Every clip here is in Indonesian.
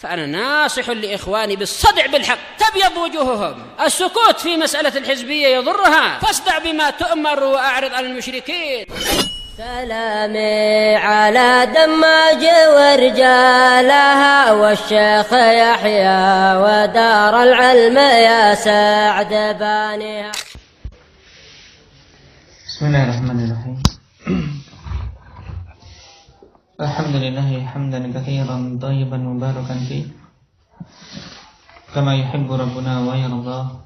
فأنا ناصح لإخواني بالصدع بالحق تبيض وجوههم. السكوت في مسألة الحزبية يضرها، فاصدع بما تؤمر وأعرض عن المشركين. سلامي على دماج ورجالها والشيخ يحيى ودار العلم يا سعد بانيها. Bismillahirrahmanirrahim. Alhamdulillahi hamdan katsiran thayyiban mubarakan fi kama yuhibbu rabbuna wa yarda.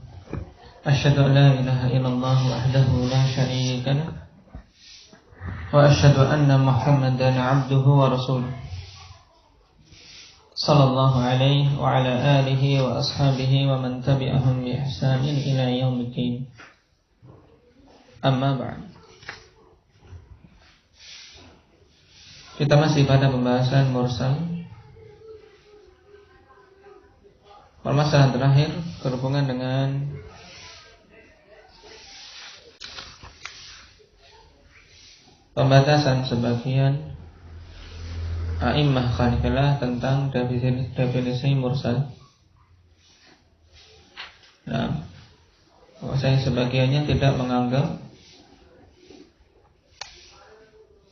Asyhadu an la ilaha illallah wahdahu la syarika lah wa asyhadu anna Muhammadan 'abduhu wa rasuluh. Sallallahu alaihi wa ala alihi wa ashabihi wa man tabi'ahum bi ihsanin ila yaumiddin. Amma ba'd. Kita masih pada pembahasan mursal. Permasalahan terakhir berhubungan dengan pembatasan sebagian a'immah Hanafilah tentang definisi mursal. Nah, saya sebagiannya tidak menganggap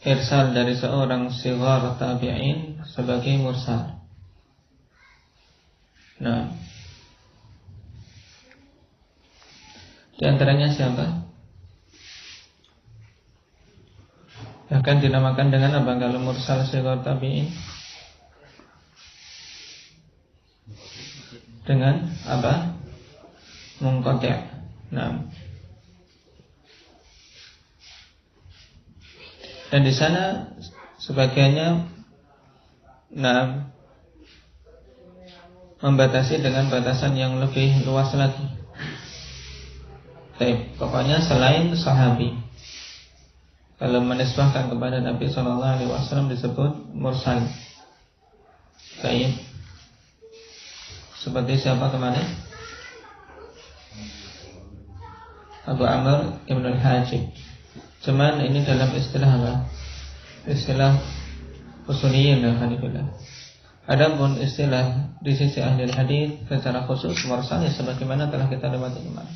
irsal dari seorang sighar tabi'in sebagai mursal. Nah, di antaranya siapa? Bahkan dinamakan dengan apa kalau mursal sighar tabi'in? Dengan apa? Munqati'. Nah, dan di sana sebagiannya membatasi dengan batasan yang lebih luas lagi. Pokoknya selain sahabi, kalau menisbahkan kepada Nabi SAW disebut mursal. Seperti siapa kemarin? Abu Amr Ibn al-Hajib. Cuman ini dalam istilah apa? Istilah usuliyyin dan Hanafilah. Adapun istilah di sisi ahli hadis secara khusus mursal sebagaimana telah kita lewati kemarin.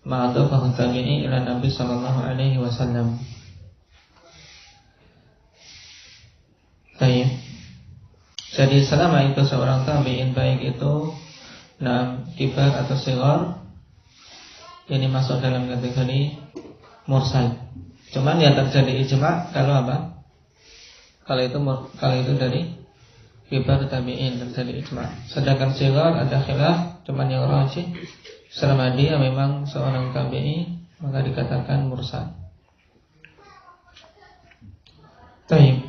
Ma'adhafahu tabi'i ila Nabi sallallahu alaihi wasallam. Baik. Jadi selama itu seorang tabi'in baik itu kibar atau shighar, ini masuk dalam kategori mursal. Cuman yang terjadi ijma' kalau apa? Kalau itu dari kibar tabi'in terjadi ijma'. Sedangkan shighar ada khilaf, cuman yang rajih selama dia memang seorang tabi'in maka dikatakan mursal. Baik.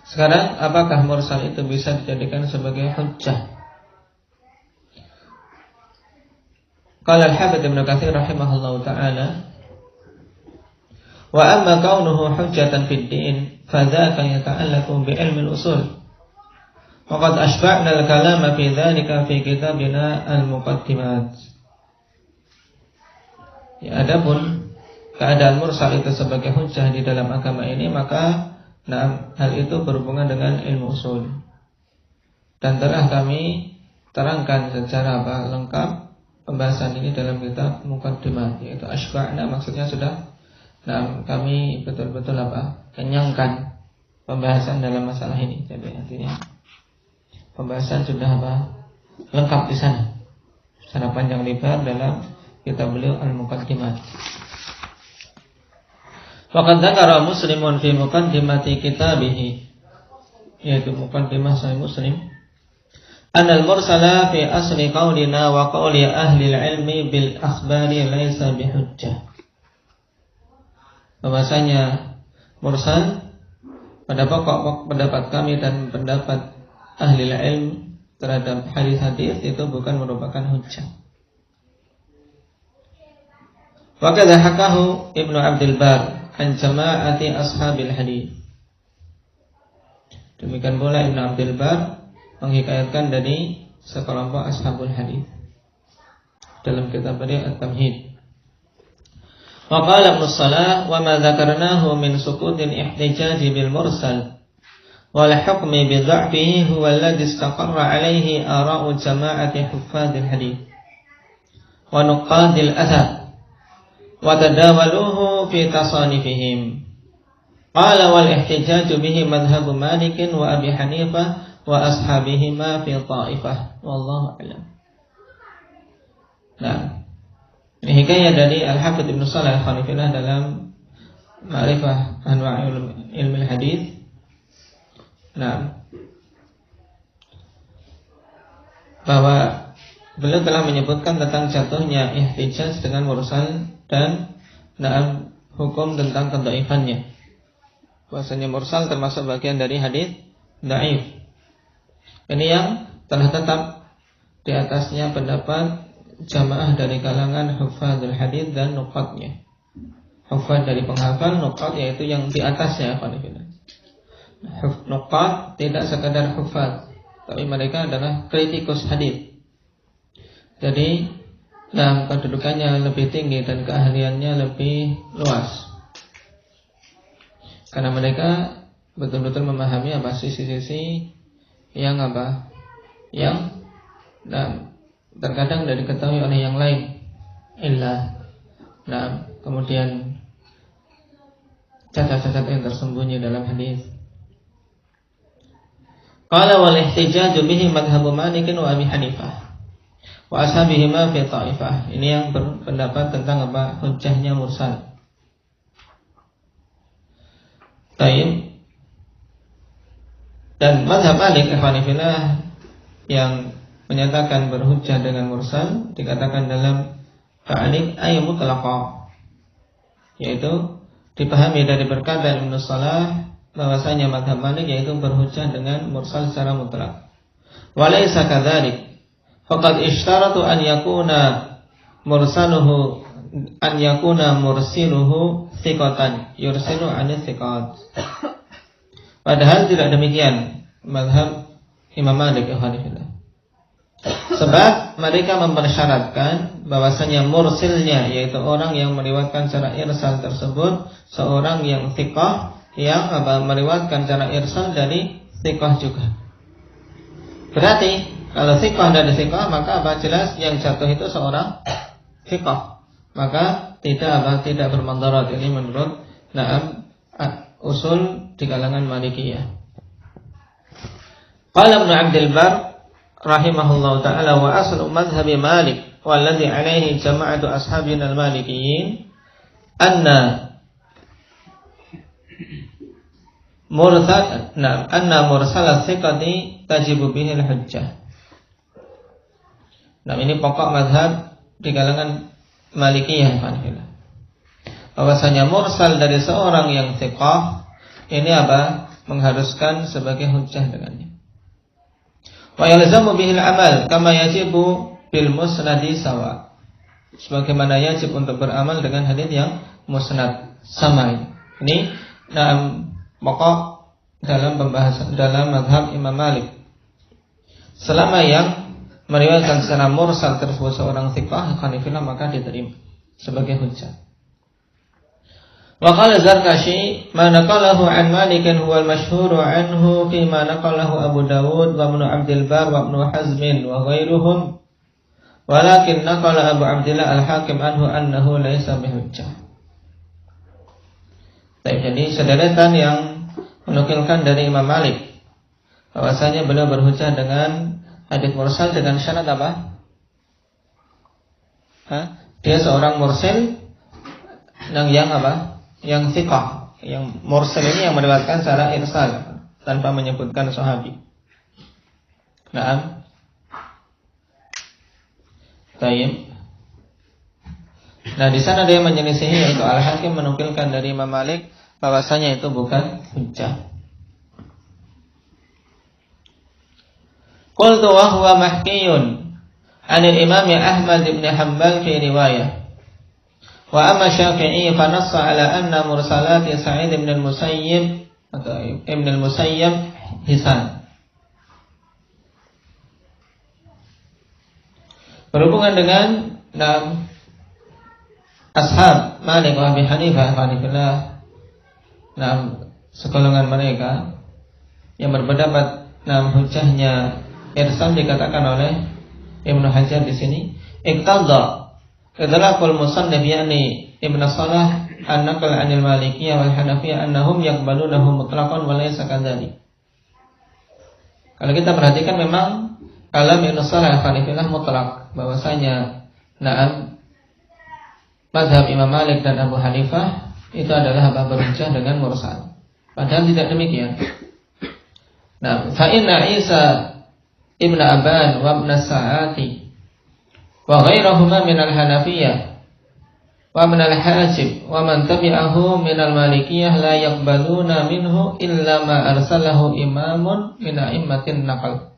Sekarang apakah mursal itu bisa dijadikan sebagai hujjah? Qala al-Hafidz Ibnu Katsir rahimahullahu ta'ala, wa amma kaunuhu hujjatan fid din fadzaka yata'allaqu bi ilmi al-usul. Wa qad ashba'na al-kalama fi dzalika fi kitabina al-muqaddimat. Ya, adapun keadaan mursal itu sebagai hujjah di dalam agama ini, maka hal itu berhubungan dengan ilmu usul. Dan telah kami terangkan secara lengkap pembahasan ini dalam kitab Muqaddimat, yaitu asba'na, maksudnya sudah kami betul-betul kenyangkan pembahasan dalam masalah ini. Jadi artinya pembahasan sudah lengkap di sana secara panjang lebar dalam kitab beliau Al-Muqaddimat. Faqad dzakara Muslimun fi muqaddimati kitabihi, yaitu muqaddimah Sahih Muslim, Anal mursala fi asli qaulina wa qauli ahli ilmi bil akhbari laisa bihujjah. Bahwasanya mursal pada pokok pendapat kami dan pendapat ahli ilmu terhadap hadis-hadis itu bukan merupakan hujjah. Wa kadza hakahu Ibnu Abdul Bar an jama'ati ashabil hadis. Demikian pula Ibnu Abdul Bar menghikayatkan dari sekelompok ashabul hadis dalam kitab beliau At-Tamhid. Wa qala Ibnu Salah wa ma dzakarnahu min sukutin ihtijaj bil mursal wal hukmi bi dha'fihi huwa alladhi istaqarra alayhi ara'u jama'ati huffadil hadits wa nuqadil athar wa tadawaluhu fi tasanifihim. Qala wal ihtijaju bihi madhhabu Malik wa Abi Hanifah wa ashabihima fi ta'ifah. Wallahu a'lam. Nah, ini hikayah dari Al-Hafidz Ibnu Shalih Al-Khalifillah dalam Ma'rifah Anwa'ul Ilmi Hadits. Nah, bahwa beliau telah menyebutkan tentang jatuhnya ihtijaj dengan mursal dan hukum tentang kedhaifannya. Bahwasanya mursal termasuk bagian dari hadis dhaif. Ini yang telah tetap di atasnya pendapat jamaah dari kalangan hufadzul hadis dan nuqatnya. Hufadz dari penghafal, nuqat yaitu yang di atasnya. Nuqat tidak sekadar hufadz, tapi mereka adalah kritikus hadis. Jadi, kedudukannya lebih tinggi dan keahliannya lebih luas. Karena mereka betul-betul memahami sisi-sisi yang terkadang tidak diketahui oleh yang lain. Kemudian cacat-cacat yang tersembunyi dalam hadis. Qala wal ihtijaju bihi madhhabu Malik wa Abi Hanifah wa ashabihima fi ta'ifah. Ini yang berpendapat tentang hujjahnya mursal. Tayyib. Dan mazhab Malik Hanifillah yang menyatakan berhujjah dengan mursal dikatakan dalam ta'liq ay mutlaqa, yaitu dipahami dari perkataan Ibnu Shalah bahwasanya mazhab Malik yaitu berhujjah dengan mursal secara mutlak. Walaysa kadzalik. Faqad ishtaratu an yakuna mursiluhu thiqatan yursilu an thiqat. Padahal tidak demikian mazhab Imam Malik Hanifillah. Sebab mereka mempersyaratkan bahwasanya mursilnya yaitu orang yang meriwayatkan secara irsal tersebut seorang yang thiqah yang meriwayatkan secara irsal dari thiqah juga. Berarti kalau thiqah dari thiqah maka jelas yang jatuh itu seorang thiqah. Maka tidak bermandarat. Ini menurut usul di kalangan Malikiyah. Qala Ibnu Abdul Barr rahimahullahu ta'ala wa aslu madhhabi Malik walladhi alaihi jama'atu ashabina al-malikiyyin anna mursal thiqati tajibu bihi al-hujjah. Ini pokok mazhab di kalangan Malikiyah, bahwasanya mursal dari seorang yang thiqah ini mengharuskan sebagai hujjah dengannya. Wa yalzamu bihi al-amal kama yajibu bil musnadi sawa. Sebagaimana wajib untuk beramal dengan hadis yang musnad sama. Ini pokok dalam pembahasan dalam mazhab Imam Malik. Selama yang meriwayatkan secara mursal tersebut seorang thiqah Hanifillah maka diterima sebagai hujjah. Wa qala Zarkashi ma naqalahu an Malik huwa al-mashhur anhu fi ma naqalahu Abu Dawud wa Ibnu Abdul Barr wa Ibnu Hazm wa ghairuhum walakin naqala Abu Abdillah al-Hakim anhu annahu laysa bihujjah. Jadi sederetan yang menukilkan dari Imam Malik bahwasanya beliau berhujjah dengan hadis mursal dengan syarat apa? Dia seorang mursil yang yang thiqah. Yang mursal ini yang meriwayatkan secara irsal tanpa menyebutkan sahabi. Tayyib. Nah, di sana dia menyelisihi yaitu Al-Hakim menukilkan dari Imam Malik bahwasanya itu bukan hujjah. Qultu wa huwa mahkiyun 'anil Imam Ahmad bin Hanbal fi riwayah. Wa amma Syafi'i fa nassa 'ala anna mursalati Sa'id bin al-Musayyib atau Ibn al-Musayyib hisan. Berhubungan dengan ashab Malik wa Abi Hanifah, segolongan mereka yang berpendapat hujjahnya irsal dikatakan oleh Ibnu Hajar di sini, iqtadha idlaqul musannif yakni Ibnu Shalah an-naql 'anil Malikiyah wal Hanafiyah annahum yaqbalunahu mutlaqan wa laysa kadzalik. Kalau kita perhatikan memang kalam Ibnu Shalah al-Hanafiyah mutlaq, bahwasanya mazhab Imam Malik dan Abu Hanifah itu adalah berhujjah dengan mursal. Padahal tidak demikian. Fa inna Isa ibn Aban wa ibn Sa'ati wa ghairahuma min al-Hanafiyah wa min al-Hajib wa man tabi'ahu min al-Malikiyah la yaqbaluna minhu illa ma arsalahu imamun min a'immatin naql.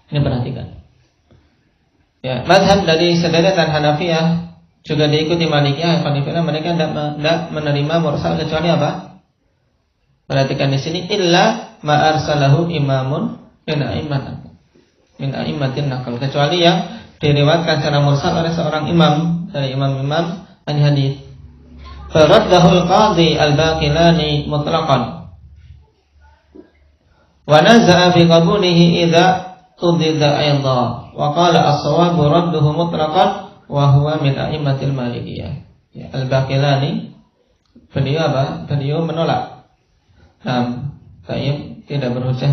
Ini perhatikan. Ya, mazhab dari sederetan Hanafiyah juga diikuti Malikiyah, Hanifiyah, mereka tidak menerima mursal kecuali apa? Perhatikan di sini, illa ma arsalahu imamun min a'immatin naql, kecuali yang diriwayatkan secara mursal oleh seorang imam dari imam-imam al-hadis. Faraddahu al-qadhi al-Baqilani mutlaqan wa naza'a fi qabulihi idza tudida aidha wa qala as-sawabu radduhu mutlaqan wa huwa min a'immatil Malikiyah. Ya, al-Baqilani beliau apa? Beliau menolak. Tidak berhujjah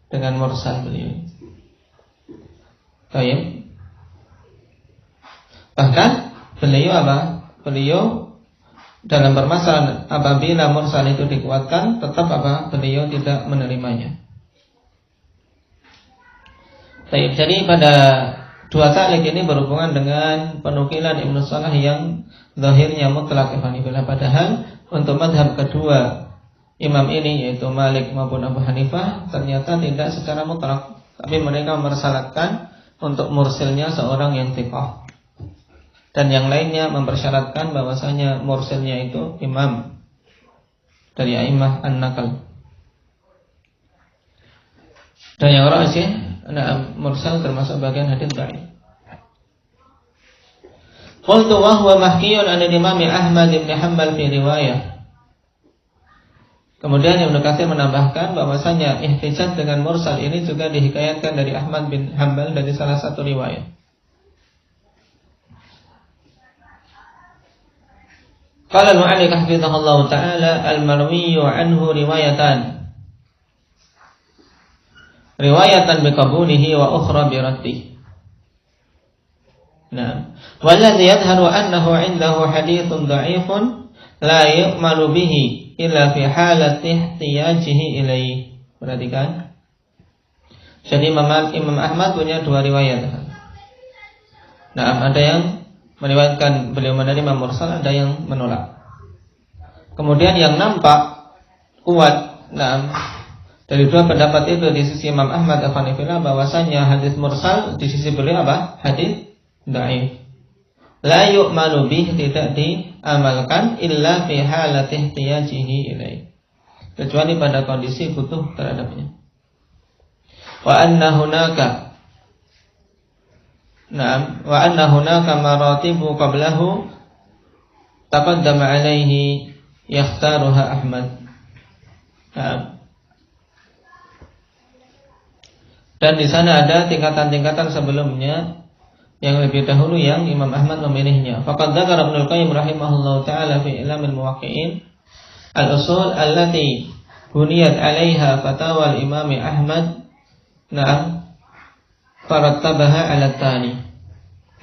dengan mursal beliau. Bahkan beliau apa? Beliau dalam permasalahan apabila mursal itu dikuatkan, tetap apa? Beliau tidak menerimanya. Jadi pada dua ta'liq ini berhubungan dengan penukilan Ibnu Shalah yang zahirnya mutlak Hanifiyah. Padahal untuk mazhab kedua imam ini yaitu Malik maupun Abu Hanifah ternyata tidak secara mutlak, tapi mereka mempersyaratkan untuk mursilnya seorang yang thiqah, dan yang lainnya mempersyaratkan bahwasanya mursilnya itu imam dari a'immah an-naql. Dan yang rajih, mursal termasuk bagian hadis dhaif. Qultu wa huwa mahkiyun 'an al-Imam Ahmad bin Hanbal fi riwayah. Kemudian Ibnu Katsir menambahkan bahwasanya ihtijaj dengan mursal ini juga dihikayatkan dari Ahmad bin Hanbal dari salah satu riwayat. Qala al-mu'allif hafizahullah ta'ala al-marwiyyu anhu riwayatan biqabulihi wa ukhra bi raddihi. Nah, walladhi yadhharu annahu 'indahu haditsun dha'ifun la yu'malu bihi illa fi halati ihtiyajihi ilaih. Perhatikan. Jadi Imam Ahmad punya dua riwayat. Nah, ada yang meriwayatkan beliau menerima mursal, ada yang menolak. Kemudian yang nampak kuat, dari dua pendapat itu di sisi Imam Ahmad al-Hanifiyah bahwasanya hadis mursal di sisi beliau apa? Hadis dhaif. La yu'malu bih, tidak diamalkan illa fi halati ihtiyajihi ilaih, kecuali pada kondisi butuh terhadapnya. Wa anna hunaka maratibu qablahu taqaddama alaihi yakhtaruha Ahmad. Dan di sana ada tingkatan-tingkatan sebelumnya yang lebih dahulu yang Imam Ahmad memilihnya. Faqad dzakara Ibnu Qayyim rahimahullahu taala fi Ilamil Muwaqqi'in al-usul allati buniyat 'alaiha fatawa al-Imam Ahmad farattabaha 'ala tsani.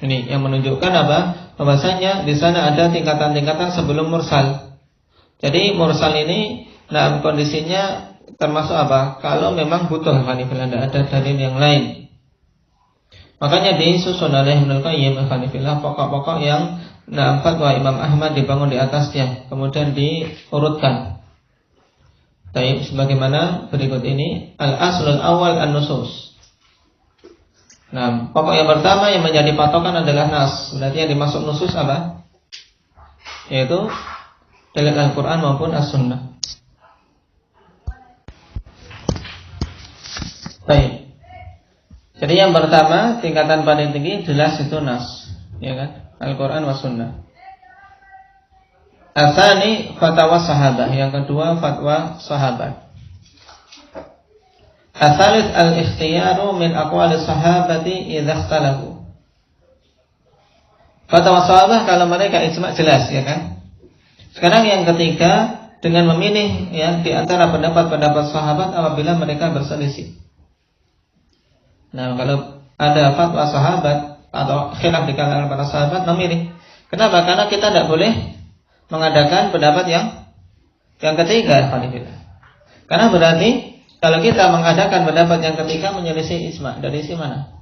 Ini yang menunjukkan apa? Bahwasanya di sana ada tingkatan-tingkatan sebelum mursal. Jadi mursal ini kondisinya termasuk apa? Kalau memang butuh Hanifiyah, ada dalil yang lain. Makanya disusun oleh Ibnu Qayyim al-Hanifiyah pokok-pokok yang fatwa Imam Ahmad dibangun di atasnya, kemudian diurutkan. Baik, sebagaimana berikut ini. Al-aslul awal an-nusus. Pokok yang pertama yang menjadi patokan adalah nas. Berarti yang dimaksud nusus apa? Yaitu dalil Al-Quran maupun As-Sunnah. Baik. Jadi yang pertama, tingkatan paling tinggi jelas itu nas, ya kan? Al-Quran wa Sunnah. Al-tsani fatwa sahabat, yang kedua fatwa sahabat. Ats-tsalits al-ikhtiyaru min aqwali sahabati idza ikhtalafu. Fatwa sahabat kalau mereka ijma' jelas, ya kan? Sekarang yang ketiga, dengan memilih ya di antara pendapat-pendapat sahabat apabila mereka berselisih. Nah, kalau ada fatwa sahabat atau khilaf di kalangan para sahabat, memilih. Kenapa? Karena kita tidak boleh mengadakan pendapat yang ketiga, karena berarti kalau kita mengadakan pendapat yang ketiga menyelisih ijma. Dari sisi mana?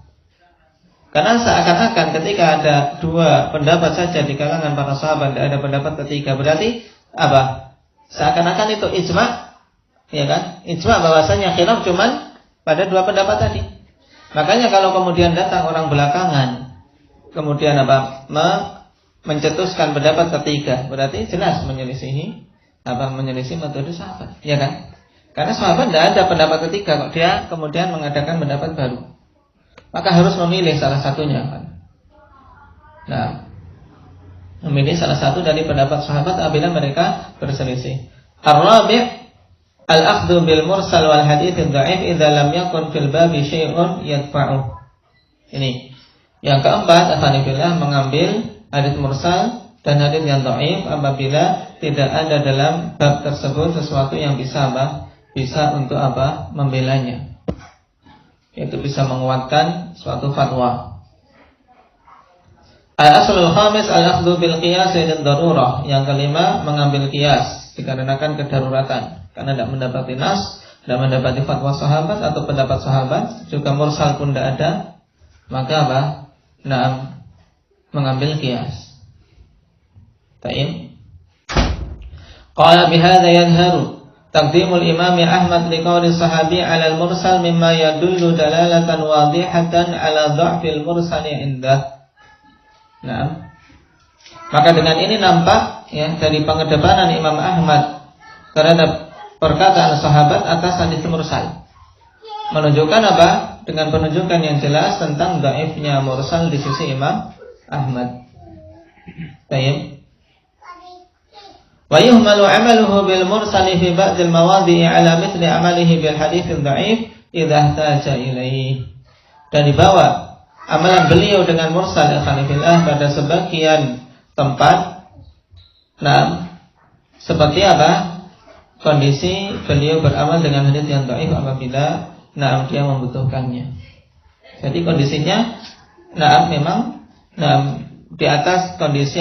Karena seakan-akan ketika ada dua pendapat saja di kalangan para sahabat, tidak ada pendapat ketiga, berarti apa? Seakan-akan itu ijma, ya kan? Ijma bahwasanya khilaf cuman pada dua pendapat tadi. Makanya kalau kemudian datang orang belakangan, kemudian apa? Mencetuskan pendapat ketiga, berarti jelas menyelisih metode sahabat, ya kan? Karena sahabat tidak ada pendapat ketiga, kok dia kemudian mengadakan pendapat baru. Maka harus memilih salah satunya, kan? Nah, memilih salah satu dari pendapat sahabat apabila mereka berselisih. Ar-rabi' al-akhdhu bil mursal wal hadits ad-dha'if idza lam yakun fil babi syai'un yadfa'u. Ini. Yang keempat, alhamdulillah, mengambil hadits mursal dan hadits yang dhaif apabila tidak ada dalam bab tersebut sesuatu yang bisa untuk membelanya. Itu bisa menguatkan suatu fatwa. Al-aslul khamis al-akhdhu bil qiyas dan darurah. Yang kelima, mengambil qiyas dikarenakan kedaruratan. Karena tidak mendapati nas, tidak mendapati fatwa sahabat atau pendapat sahabat, juga mursal pun tidak ada, maka mengambil qiyas. Ta'im. Qala bihadza yadhharu taqdimul Imam Ahmad liqauli sahabi 'ala al-mursal mimma yadullu dalalatan wadihatan 'ala dha'fil mursali 'indah. Nah, maka dengan ini nampak ya dari pengedepanan Imam Ahmad terhadap perkataan sahabat atas hadits mursal. Menunjukkan apa? Dengan penunjukan yang jelas tentang dhaifnya mursal di sisi Imam Ahmad. Baik. Wa yuhmalu 'amaluhu bil mursali fi ba'dil mawadhi'i 'ala mithli 'amalihi bil haditsil dha'if idza ihtaja ilaihi. Dan dibawa amalan beliau dengan mursal al-khanifillah pada sebagian tempat. Nah, seperti apa? Kondisi beliau beramal dengan hadits yang dhaif apabila dia membutuhkannya. Jadi kondisinya memang di atas kondisi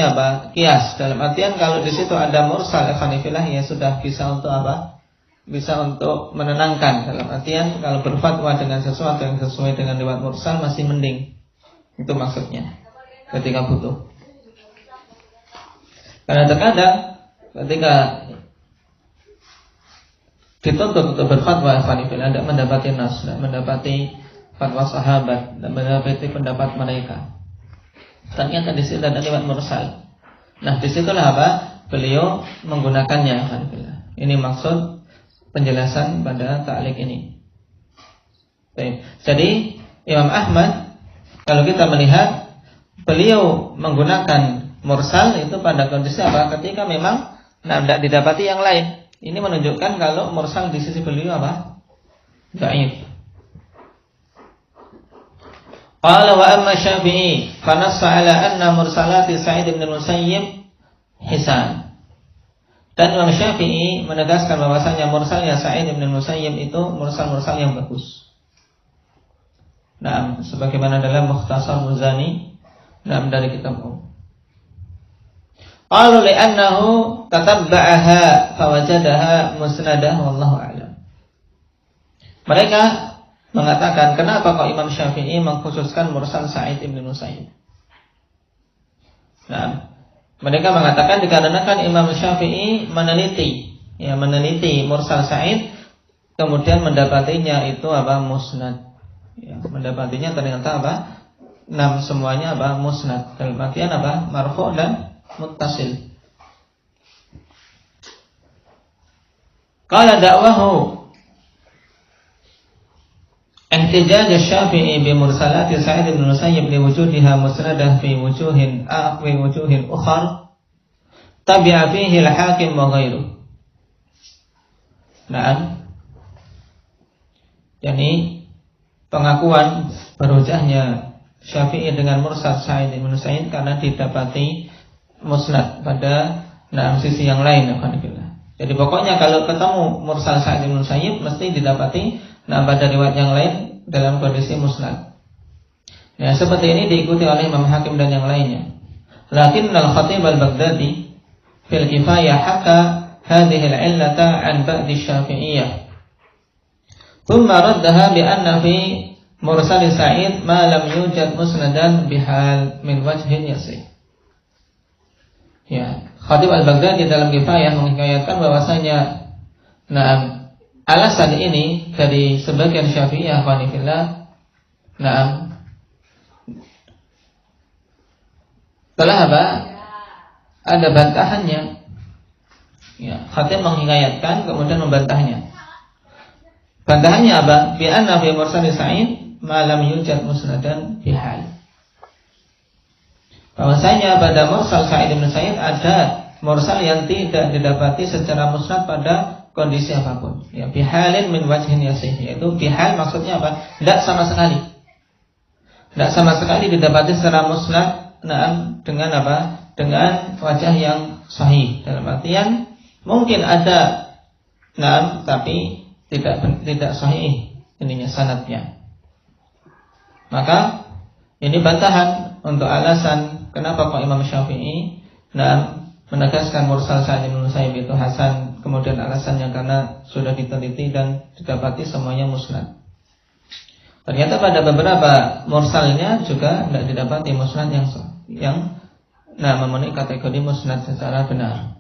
qiyas. Dalam artian kalau di situ ada mursal al-khanifillah ya sudah bisa untuk bisa untuk menenangkan. Dalam artian kalau berfatwa dengan sesuatu yang sesuai dengan riwayat mursal masih mending. Itu maksudnya ketika butuh. Karena terkadang ketika dituntut untuk berfatwa al-khanifillah tidak mendapati nas, tidak mendapati fatwa sahabat, tidak mendapati pendapat mereka. Ternyata di situ ada riwayat mursal. Nah, disitulah beliau menggunakannya alhamdulillah. Ini maksud penjelasan pada ta'liq ini. Baik. Jadi Imam Ahmad kalau kita melihat beliau menggunakan mursal itu pada kondisi ketika memang tidak didapati yang lain. Ini menunjukkan kalau mursal di sisi beliau dhaif. Qala wa amma Syafi'i fa nassa ala anna mursalati Sa'id bin Musayyib hisan. Dan Imam Syafi'i menegaskan bahwasanya mursalnya Sa'id bin Musayyib itu mursal-mursal yang bagus. Nah, sebagaimana dalam Mukhtasar Muzani dari kitab qalu li'annahu tatabba'aha fawajadaha musnadah wallahu a'lam. Mereka mengatakan kenapa kok Imam Syafi'i mengkhususkan mursal Sa'id bin Musayyib. Nah, mereka mengatakan dikarenakan Imam Syafi'i meneliti mursal Sa'id kemudian mendapatinya itu musnad. Ya, mendapatinya ternyata semuanya musnad. Dalam artian marfu' dan muttasil. Qala da'wahu ihtijaj asy-Syafi'i bi mursalati Sa'id bin Musayyib li wujudiha musnadah fi wujuhin ukhar tabi'a fihi al-Hakim wa ghairuh. Nah, yakni pengakuan berhujjahnya Syafi'i dengan mursal Sa'id bin Musayyib karena didapati musnad pada sisi yang lain. Jadi pokoknya kalau ketemu mursal Sa'id bin Musayyib mesti didapati pada riwayat yang lain dalam kondisi musnad. Ya, seperti ini diikuti oleh Imam Hakim dan yang lainnya. Lakin al-Khatib al-Baghdadi fil Kifayah haka hadhihi al-illata an ba'di Syafi'iyah. Thumma raddaha bi anna fi mursal Sa'id ma lam yujad musnadan bihal min wajhin yasih. Ya, Khatib al-Baghdadi dalam Kifayah menghikayatkan bahwasanya alasan ini dari sebagian Syafi'iyah qanifillah telah ada bantahannya. Ya, Khatib menghikayatkan kemudian membantahnya. Bantahannya apa? Bi anna fi mursal Sa'id ma lam yujad musnadan bihal. Bahwasanya pada mursal Sa'id bin Musayyib ada mursal yang tidak didapati secara musnad pada kondisi apapun. Ya, bihalin min wajhin yasih, yaitu bihal maksudnya apa? Tidak sama sekali. Tidak sama sekali didapati secara musnad dengan apa? Dengan wajah yang sahih. Dalam artian mungkin ada tapi tidak sahih ininya sanadnya. Maka ini bantahan untuk alasan kenapa kok Imam Syafi'i menegaskan mursal Sa'id bin Musayyib itu hasan, kemudian alasannya karena sudah diteliti dan didapati semuanya musnad. Ternyata pada beberapa mursalnya juga tidak didapati musnad yang memenuhi kategori musnad secara benar.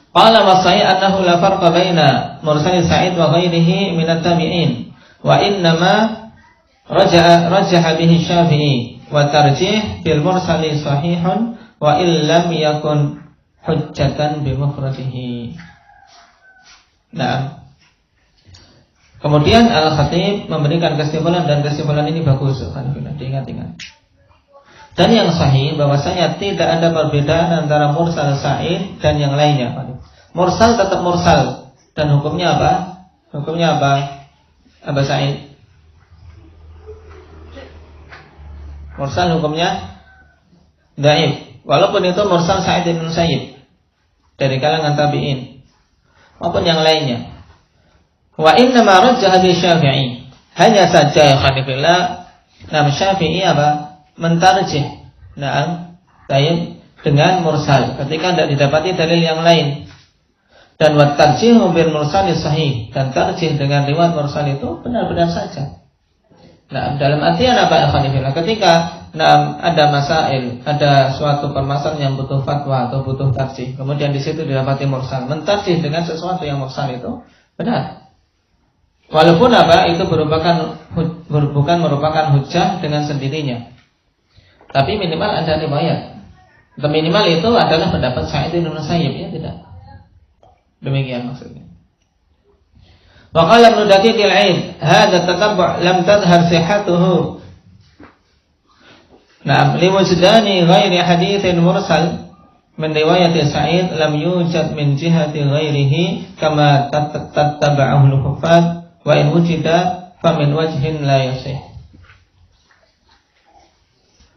Qala wa sahih annahu la farqa baina mursal Sa'id wa ghairihi min at-tabi'in wa innama rajaha bihi Syafi'i wa tarjih bil mursali sahihun wa illam yakun hujjatan bi mufradihi. Kemudian Al-Khatib memberikan kesimpulan dan kesimpulan ini bagus, diingat-ingat. Dan yang sahih bahwasanya tidak ada perbedaan antara mursal Sa'id dan yang lainnya. Mursal tetap mursal dan hukumnya apa? Hukumnya apa? Aba Sa'id. Mursal hukumnya dhaif, walaupun itu mursal Sa'id bin Musayyib dari kalangan tabi'in maupun yang lainnya. Wa inna ma rajjaha bi Syafi'i, hanya saja ya khanifillah Syafi'i apa? Mentarjih dengan mursal ketika tidak didapati dalil yang lain. Dan wa tarjihu bil mursal sahih, dan tarjih dengan riwayat mursal itu benar-benar saja. Dalam artian apa ikhwanifillah? Ketika ada masail, ada suatu permasalahan yang butuh fatwa atau butuh tarjih, kemudian di situ didapati mursal, mentarjih dengan sesuatu yang mursal itu benar. Walaupun itu bukan merupakan hujjah dengan sendirinya, tapi minimal ada riwayat. Atau minimal itu adalah pendapat Sa'id bin Musayyib, ya tidak? Demikian maksudnya. Wa qala Ibnu Daqiqil 'Aid, hadza tatabbu' lam tadhhar sihhatuhu. Liwujdani ghairi haditsin mursal min riwayat Sa'id lam yujad min jihati ghairihi kama tattaba'ahu al-huffaz wa in wujida fa min wajhin la yasih.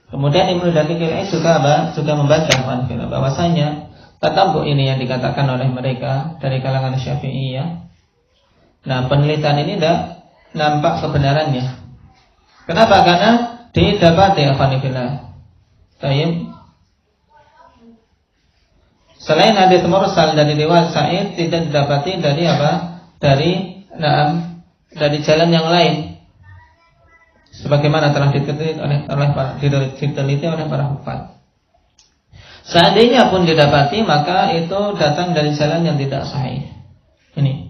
Kemudian Ibnu Daqiqil 'Aid juga membantah bahwasanya tatabbu' ini yang dikatakan oleh mereka dari kalangan Syafi'iyah. Penelitian ini tidak nampak kebenarannya. Kenapa? Karena didapati afanifillah. Selain hadits mursal dari riwayat Sa'id tidak didapati dari apa? Dari jalan yang lain. Sebagaimana telah diteliti oleh para hufaz. Seandainya pun didapati, maka itu datang dari jalan yang tidak sahih. Ini.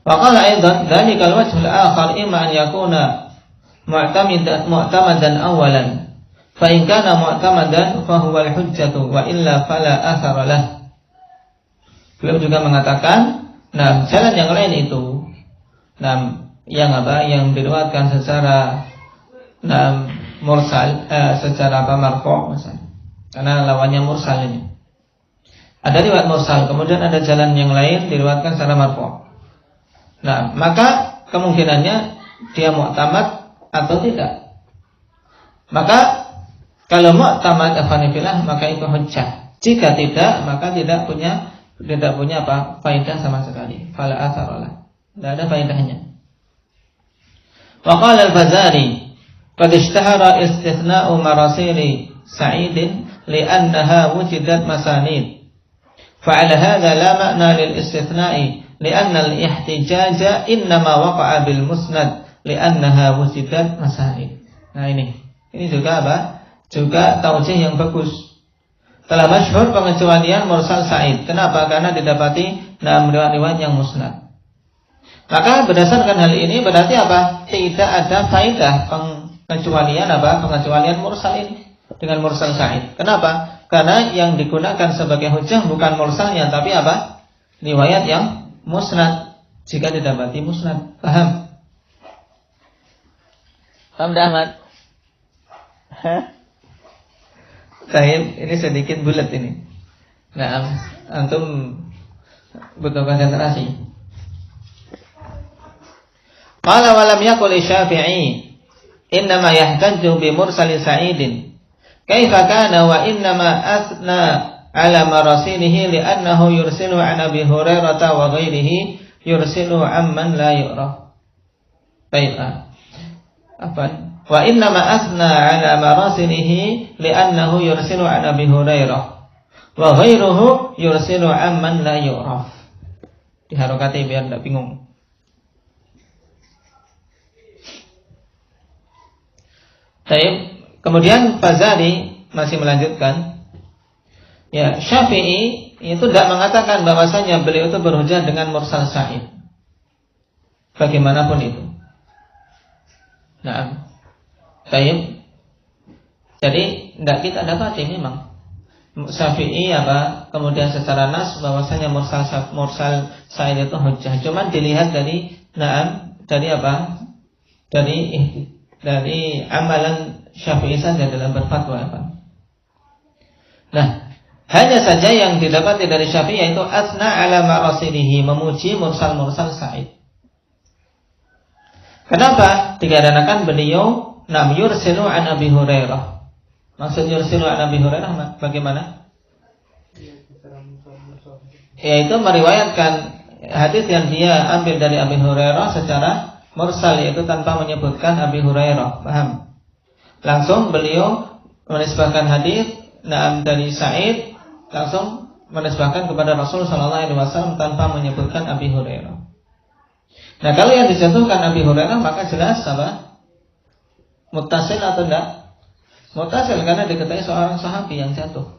Wa qala aidan dzalikal wajhul akhar imma an yakuna mu'tamadan awalan. Fa in kana mu'tamadan fa huwa al-hujjatu wa illa fala athara lah. Beliau juga mengatakan, jalan yang lain itu yang diriwayatkan secara mursal, secara marfu' misalnya. Karena lawannya mursal ini. Ada riwayat mursal, kemudian ada jalan yang lain diriwayatkan secara marfu'. Nah, maka kemungkinannya dia mu'tamad atau tidak. Maka kalau mu'tamad afanifillah maka itu hujjah. Jika tidak, maka tidak punya apa? Faidah sama sekali. Fala atharalah. Tidak ada faedahnya. Wa qala al-Fazari qad ishtahara istithna'u marasili Sa'idin li'annaha wujidat masanid. Fa'ala hadha la ma'na lil istithna'i li'anna al-ihtijaja innama waqa'a bil musnad li'annaha wujidat masanid. Nah ini juga apa? Juga taujih yang bagus. Telah masyhur pengecualian mursal Sa'id. Kenapa? Karena didapati dalam riwayat yang musnad. Maka berdasarkan hal ini berarti apa? Tidak ada faedah pengecualian apa? Pengecualian mursal ini dengan mursal Sa'id. Kenapa? Karena yang digunakan sebagai hujjah bukan mursalnya, tapi apa? Riwayat yang musnad. Jika didapati musnad. Paham? Paham dah, Ahmad? Sahib, ini sedikit bulat ini. Nah, antum butuh konsentrasi. Qala wa lam yaqul Syafi'i innama yahtaju bi mursal Sa'idin. Kaifa kana wa innama athna ala marasilihi li'annahu yursilu an Abi Hurairah wa ghairihi yursilu amman la yu'raf. Baik. Apa? Wa innama athna ala marasilihi li'annahu yursilu an Abi Hurairah wa ghairuhu yursilu amman la yu'raf. Diharokati biar tidak bingung. Baik. Kemudian Fazari masih melanjutkan, ya Syafi'i itu tidak mengatakan bahwasanya beliau itu berhujjah dengan mursal Sa'id. Bagaimanapun itu. Nah, baik. Jadi tidak kita dapati memang Syafi'i apa kemudian secara nas bahwasanya mursal Sa'id itu hujjah. Cuman dilihat dari dari apa? Dari amalan Syafi'i saja dalam berfatwa apa? Nah, hanya saja yang didapati dari Syafi'i yaitu asna ala marasilihi, memuji mursal Sa'id. Kenapa? Dikarenakan beliau yursilu an Abi Hurairah. Maksud yursilu an Abi Hurairah bagaimana? Yaitu meriwayatkan hadis yang dia ambil dari Abi Hurairah secara mursal, yaitu tanpa menyebutkan Abi Hurairah. Paham? Langsung beliau menisbahkan hadis dari Sa'id, langsung menisbahkan kepada Rasul sallallahu alaihi wasallam tanpa menyebutkan Abi Hurairah. Nah, kalau yang dijatuhkan Abi Hurairah maka jelas apa? Muttasil atau tidak? Muttasil karena diketahui seorang sahabi yang jatuh.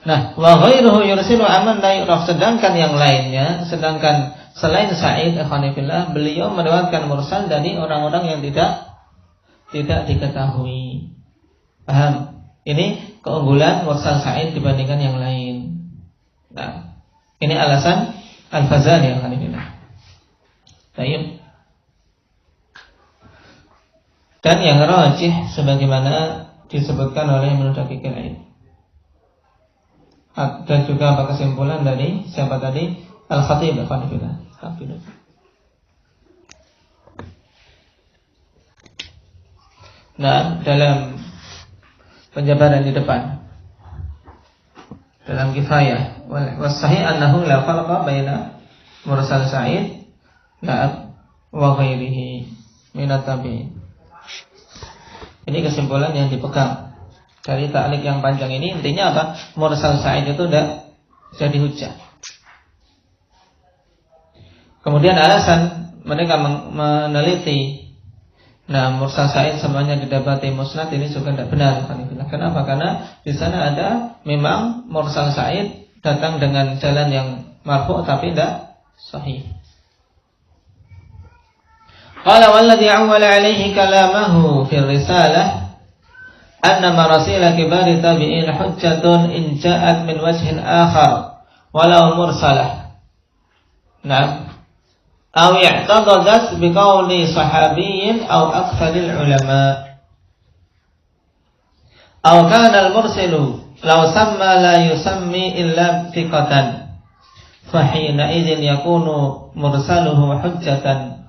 Nah, wa ghairuhu yursilu aman la yu'raf, sedangkan yang lainnya, sedangkan selain Sa'id afanifillah, beliau meriwayatkan mursal dari orang-orang yang tidak diketahui. Paham? Ini keunggulan mursal Sa'id dibandingkan yang lain. Nah, ini alasan Al-Fazari afanifillah. Baik. Dan yang rajih sebagaimana disebutkan oleh Ibnu Daqiqil Aid. Dan juga apa kesimpulan dari siapa tadi? Al-Khatib afanifillah. Nah, dalam penjabaran di depan dalam kifayah was-sahih annahu la farqa baina mursal Sa'id wa ghairihi min at-tabi'in. Ini kesimpulan yang dipegang dari ta'liq yang panjang ini. Intinya apa? Mursal Sa'id itu tidak jadi hujjah. Kemudian alasan mereka meneliti mursal Sa'id semuanya didapati musnad ini juga tidak benar. Kenapa? Karena di sana ada memang mursal Sa'id datang dengan jalan yang marfu' tapi tidak sahih. Qala walladhi awwala alaihi kalamahu fi risalah anna marasila kibari tabi'in hujjatun in ja'at min wajhin akhar walau mursalah. Nah, aw i'taqadat biqauli sahabiyyin aw aktsaril ulama. Aw kana al-mursilu law samma la yusammi illa thiqatan fahina idzin yakunu mursaluhu hujjatan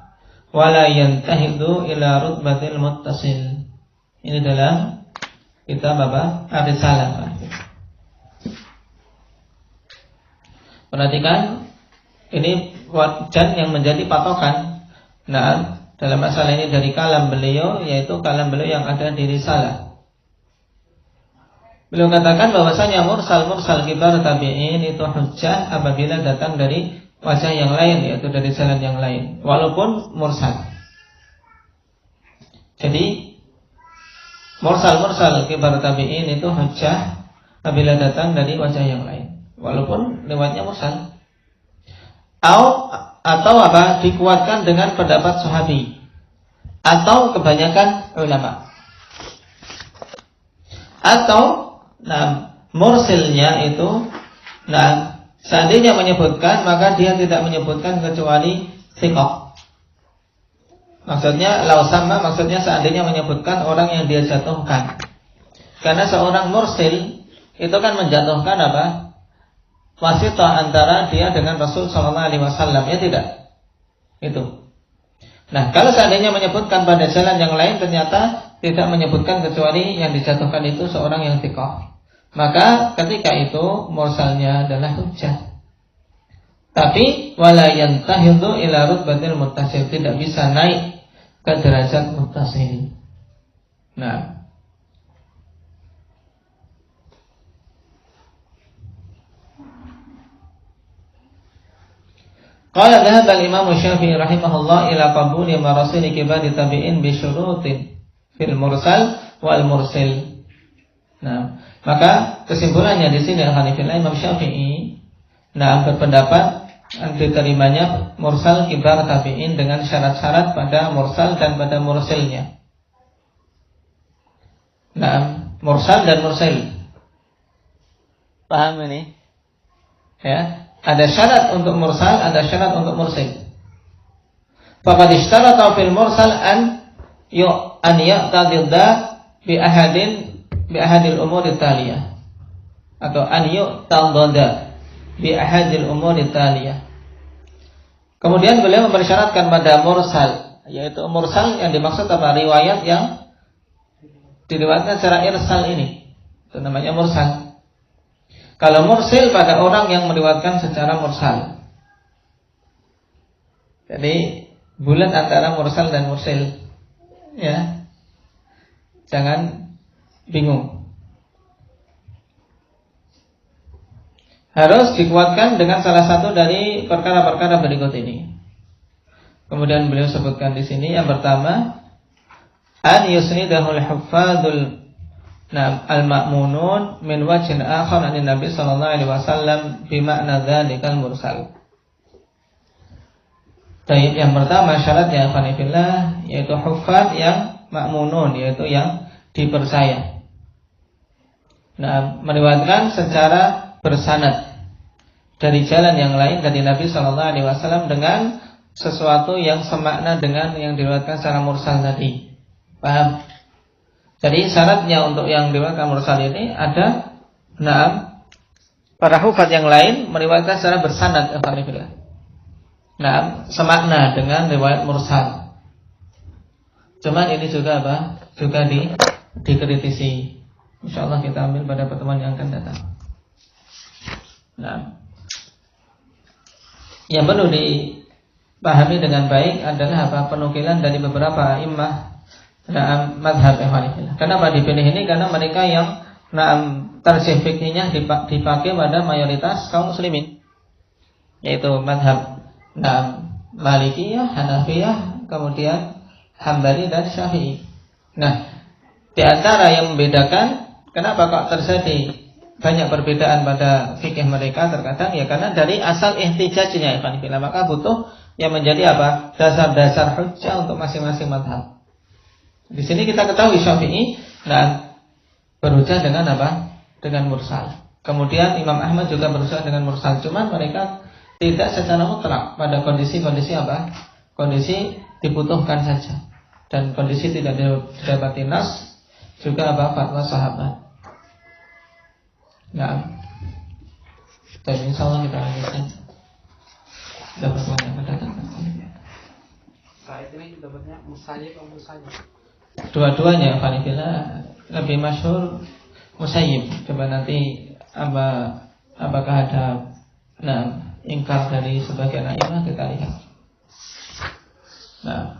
wa la yantahidu ila rutbatil muttasil. Ini dalam kitab apa? Ar-Risalah. Perhatikan, ini wajan yang menjadi patokan. Nah, dalam masalah ini dari kalam beliau, yaitu kalam beliau yang ada di Risalah. Beliau katakan bahwasanya mursal kibar tabi'in itu hujjah apabila datang dari wajah yang lain, yaitu dari jalan yang lain, walaupun mursal. Jadi mursal kibar tabi'in itu hujjah apabila datang dari wajah yang lain, walaupun lewatnya mursal. Atau apa? Dikuatkan dengan pendapat sahabi atau kebanyakan ulama. Atau mursilnya itu seandainya menyebutkan, maka dia tidak menyebutkan kecuali thiqah. Maksudnya lausama, maksudnya seandainya menyebutkan orang yang dia jatuhkan. Karena seorang mursil itu kan menjatuhkan apa? Wasitah antara dia dengan Rasul sallallahu alaihi wasallam, ya tidak? Itu. Nah, kalau seandainya menyebutkan pada jalan yang lain ternyata tidak menyebutkan kecuali yang dijatuhkan itu seorang yang thiqah, maka ketika itu mursalnya adalah hujjah. Tapi wala yantahidu ila rutbatil muttasil, tidak bisa naik ke derajat muttasil. Nah, qala dhahaba al-Imam Syafi'i rahimahullah ila qabuli marasil kibar tabi'in bi syurutin fil mursal wal mursil. Nah, maka kesimpulannya di sini al-Hanifillah Imam Syafi'i berpendapat diterimanya mursal kibar tabi'in dengan syarat-syarat pada mursal dan pada mursilnya. Nah, mursal dan mursil. Paham ini? Ya. Ada syarat untuk mursal, ada syarat untuk mursil. Faqad ishtarata fil mursal an ya'tadidda bi ahadil umuri taliyah, atau an yu'tadidda bi ahadil umuri taliyah. Kemudian beliau mempersyaratkan pada mursal, yaitu mursal yang dimaksud apa? Riwayat yang diriwayatkan secara irsal ini, itu namanya mursal. Kalau mursil pada orang yang meriwayatkan secara mursal. Jadi bulat antara mursal dan mursil, ya. Jangan bingung. Harus dikuatkan dengan salah satu dari perkara-perkara berikut ini. Kemudian beliau sebutkan di sini yang pertama, an yusnidahul huffadul al-ma'munun min wajhin akhar an Nabi sallallahu alaihi wasallam bi makna dzalikal mursal. Baik, yang pertama syaratnya fanifillah yaitu huffaz yang ma'munun, yaitu yang dipercaya. Nah, meriwayatkan secara bersanad dari jalan yang lain dari Nabi sallallahu alaihi wasallam dengan sesuatu yang semakna dengan yang diriwayatkan secara mursal tadi. Paham? Jadi syaratnya untuk yang diriwayatkan mursal ini ada para hufaz yang lain meriwayatkan secara bersanad, semakna dengan riwayat mursal. Cuman ini juga apa? Juga dikritisi. Insyaallah kita ambil pada pertemuan yang akan datang. Nah, yang perlu dipahami dengan baik adalah apa? Penukilan dari beberapa imam madhab Hanifiyah. Kenapa dipilih ini? Karena mereka yang tarjih fikihnya dipakai pada mayoritas kaum muslimin, yaitu madhab Malikiyah, Hanafiyah, kemudian Hambali dan Syafi'i. Nah, di antara yang membedakan kenapa kok terjadi banyak perbedaan pada fikih mereka terkadang ya karena dari asal ihtijajnya Hanifiyah, maka butuh yang menjadi apa? Dasar-dasar hujjah untuk masing-masing madhab. Di sini kita ketahui Syafi'i berhujjah dengan apa? Dengan mursal. Kemudian Imam Ahmad juga berhujjah dengan mursal. Cuman mereka tidak secara mutlak pada kondisi-kondisi apa? Kondisi dibutuhkan saja. Dan kondisi tidak didapati nas juga apa? Fatwa sahabat. Nah, dan insyaallah kita lanjutkan. Dapat banyak mendatangkan. Saat ini dapatnya Musayyib atau Musayyib? Dua-duanya Hanifila lebih masyhur Musayyib. Coba nanti apakah ada ingkar dari sebagian a'immah, kita lihat. Nah,